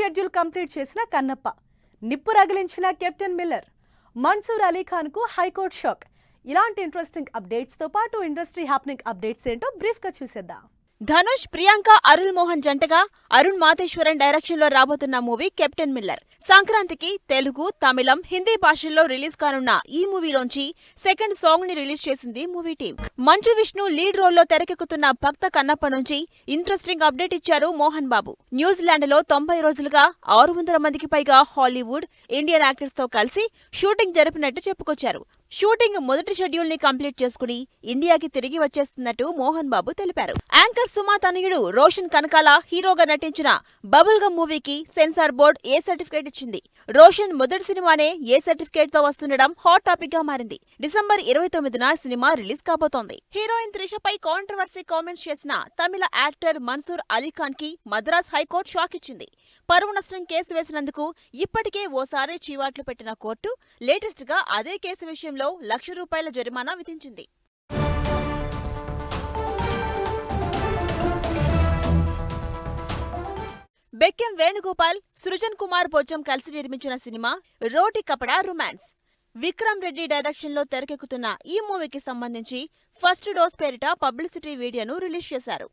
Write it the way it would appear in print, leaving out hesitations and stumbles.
Schedule complete చేసిన కన్నప్ప, నిప్పు రగిలించిన captain Miller, Mansoor Ali Khan కు హైకోర్టు షాక్. ఇలాంటి ఇంట్రెస్టింగ్ అప్డేట్స్ తో పాటు ఇండస్ట్రీ హ్యాపెనింగ్ అప్డేట్స్ ఏంటో బ్రీఫ్ గా చూసేద్దాం. ధనుష్, ప్రియాంక, అరుళ్ మోహన్ జంటగా అరుణ్ మాతేశ్వరన్ డైరెక్షన్ లో రాబోతున్న మూవీ కెప్టెన్ మిల్లర్ సంక్రాంతికి తెలుగు, తమిళం, హిందీ భాషల్లో రిలీజ్ కానున్న ఈ మూవీలోంచి సెకండ్ సాంగ్ ని రిలీజ్ చేసింది movie team. Manchu Vishnu lead role లో తెరకెక్కుతున్న భక్త కన్నప్ప నుంచి ఇంట్రెస్టింగ్ అప్డేట్ ఇచ్చారు మోహన్ బాబు. న్యూజిలాండ్ లో 90 రోజులుగా 600 మందికి పైగా హాలీవుడ్, ఇండియన్ యాక్టర్స్ తో కలిసి షూటింగ్ జరిపినట్టు చెప్పుకొచ్చారు. షూటింగ్ మొదటి షెడ్యూల్ ని కంప్లీట్ చేసుకుని ఇండియాకి తిరిగి వచ్చేస్తున్నట్టు మోహన్ బాబు తెలిపారు. యాంకర్ సుమా తనయుడు రోషన్ కనకాల హీరోగా నటించిన బబుల్ గమ్ మూవీకి సెన్సార్ బోర్డ్ ఏ సర్టిఫికేట్ ఇచ్చింది. రోషన్ మొదటి సినిమానే ఏ సర్టిఫికేట్ తో వస్తుండడం హాట్ టాపిక్ గా మారింది. డిసెంబర్ 29న సినిమా రిలీజ్ కాబోతోంది. హీరోయిన్ త్రిషపై కాంట్రవర్సీ కామెంట్స్ చేసిన తమిళ యాక్టర్ మన్సూర్ అలీ ఖాన్ కి మద్రాస్ హైకోర్టు షాక్ ఇచ్చింది. పరువు నష్టం కేసు వేసినందుకు ఇప్పటికే ఓసారి చీవాట్లు పెట్టిన కోర్టు లేటెస్ట్ గా అదే కేసు విషయంలో ₹1,00,000 జరిమానా విధించింది. బెక్కెం వేణుగోపాల్, సృజన్ కుమార్ బొజ్జం కలిసి నిర్మించిన సినిమా రోటి కపడా రొమాన్స్. విక్రమ్ రెడ్డి డైరెక్షన్ లో తెరకెక్కుతున్న ఈ మూవీకి సంబంధించి ఫస్ట్ డోస్ పేరిట పబ్లిసిటీ వీడియోను రిలీజ్ చేశారు.